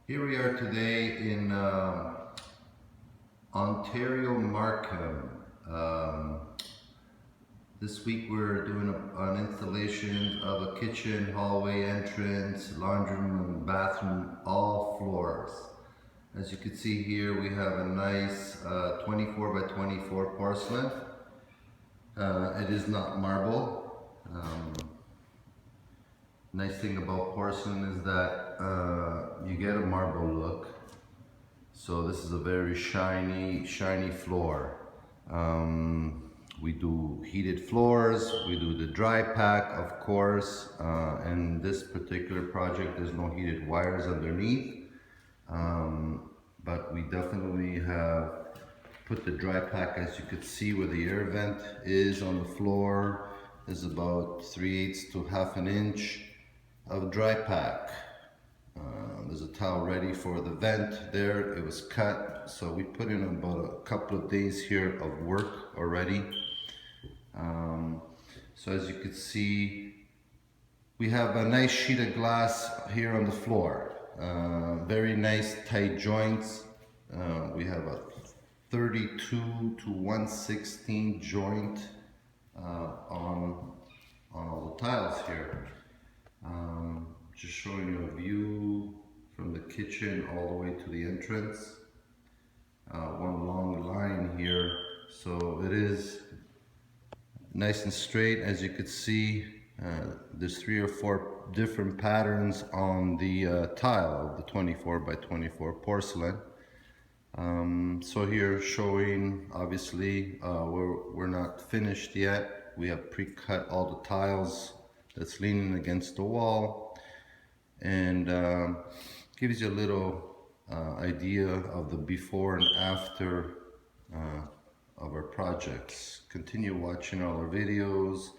Here we are today in Ontario, Markham. This week we're doing an installation of a kitchen, hallway entrance, laundry room, and bathroom, all floors. As you can see here, we have a nice 24 by 24 porcelain. It is not marble. Nice thing about porcelain is that you get a marble look. So this is a very shiny floor. We do heated floors, we do the dry pack, of course, and this particular project there's no heated wires underneath, but we definitely have put the dry pack, as you could see where the air vent is on the floor, is about 3/8 to half an inch of dry pack. There's a towel ready for the vent there. It was cut, so we put in about a couple of days here of work already. So as you can see, we have a nice sheet of glass here on the floor. Very nice tight joints. We have a 32 to 116 joint on all the tiles here. Just showing you a view from the kitchen all the way to the entrance. One long line here, so it is nice and straight. As you could see, there's 3 or 4 different patterns on the tile of the 24 by 24 porcelain. So here showing, obviously, we're not finished yet. We have pre-cut all the tiles that's leaning against the wall, and gives you a little idea of the before and after of our projects. Continue watching all our videos,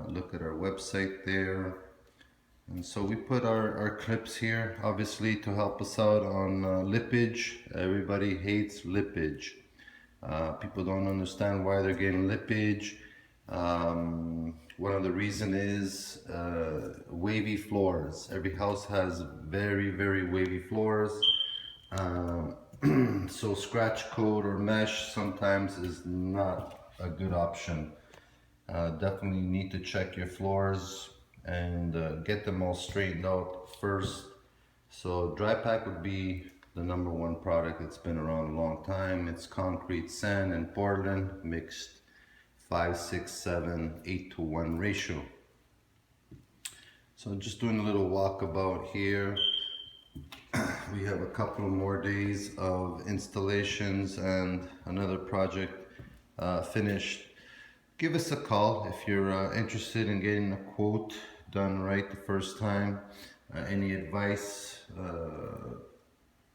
look at our website there. And so we put our clips here, obviously, to help us out on lippage. Everybody hates lippage. People don't understand why they're getting lippage. One of the reasons is wavy floors. Every house has very wavy floors. So scratch coat or mesh sometimes is not a good option. Definitely need to check your floors and get them all straightened out first. So dry pack would be the #1 product that's been around a long time. It's concrete, sand, and Portland mixed 5, 6, 7, 8 to 1 ratio. So just doing a little walkabout here. We have a couple of more days of installations and another project finished. Give us a call if you're interested in getting a quote done right the first time. Any advice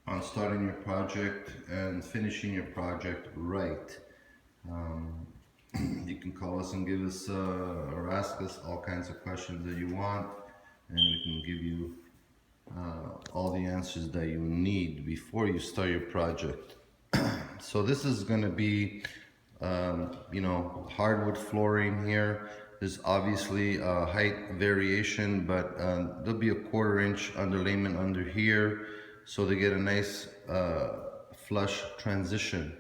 on starting your project and finishing your project right. You can call us and give us or ask us all kinds of questions that you want, and we can give you all the answers that you need before you start your project. So this is going to be hardwood flooring here. There's obviously a height variation, but there'll be a 1/4 inch underlayment under here, so they get a nice flush transition.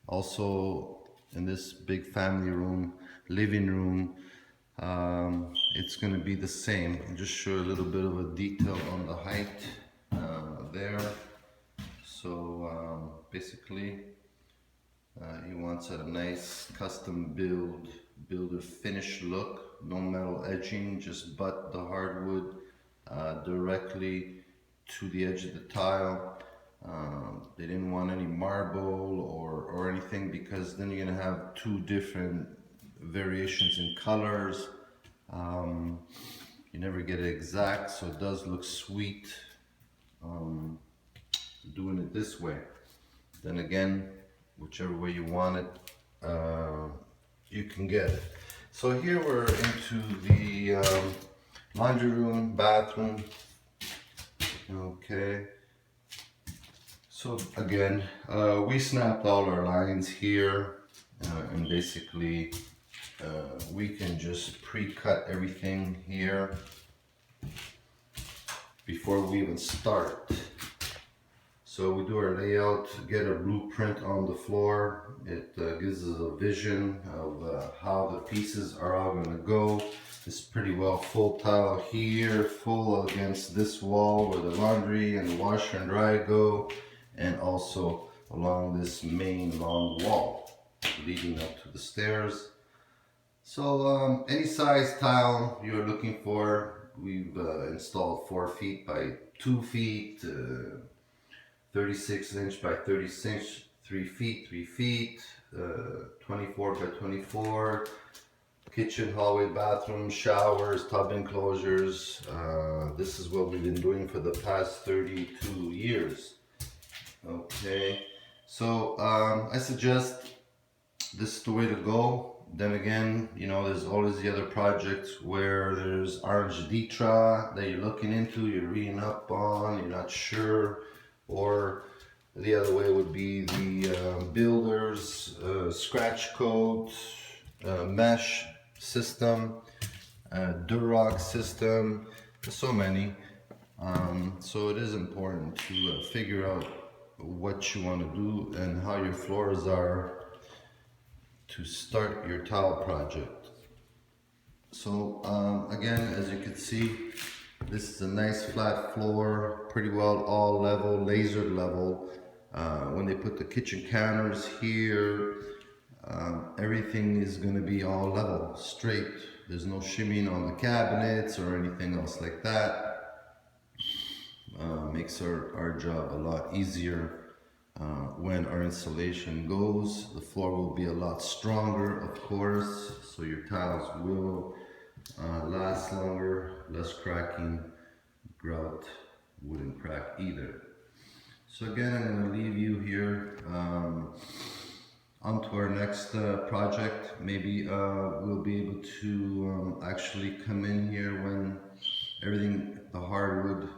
Also, in this big family room, living room, it's going to be the same. I'll just show a little bit of a detail on the height there. So basically, he wants a nice custom builder finish look, no metal edging, just butt the hardwood directly to the edge of the tile. They didn't want any marble or anything, because then you're gonna have 2 different variations in colors. You never get it exact, so it does look sweet doing it this way. Then again, whichever way you want it, you can get it. So here we're into the laundry room, bathroom. Okay. So again, we snapped all our lines here, and basically we can just pre-cut everything here before we even start. So we do our layout, get a blueprint on the floor. It gives us a vision of how the pieces are all going to go. It's pretty well full tile here, full against this wall where the laundry and the washer and dry go, and also along this main long wall leading up to the stairs. So any size tile you're looking for, we've installed 4 feet by 2 feet, 36 inch by 36, 3 feet, 3 feet, 24 by 24, kitchen, hallway, bathroom, showers, tub enclosures. This is what we've been doing for the past 32 years. Okay, so I suggest this is the way to go. Then again, you know, there's always the other projects where there's orange Ditra that you're looking into, you're reading up on, you're not sure, or the other way would be the builder's scratch code, mesh system, Durock system. There's so many. So it is important to figure out what you want to do and how your floors are to start your tile project. So again, as you can see, this is a nice flat floor, pretty well all level, laser level. When they put the kitchen counters here, everything is going to be all level, straight. There's no shimmying on the cabinets or anything else like that. Makes our job a lot easier. When our insulation goes, the floor will be a lot stronger, of course, so your tiles will last longer, less cracking. Grout wouldn't crack either. So again, I'm going to leave you here on to our next project. Maybe we'll be able to actually come in here when everything, the hardwood,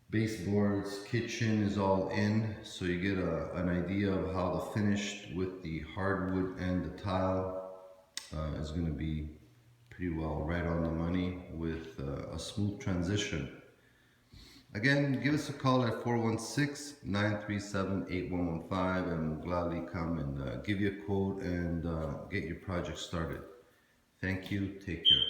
baseboards, kitchen is all in, so you get an idea of how the finished with the hardwood and the tile is going to be pretty well right on the money with a smooth transition. Again, give us a call at 416-937-8115 and we'll gladly come and give you a quote and get your project started. Thank you. Take care.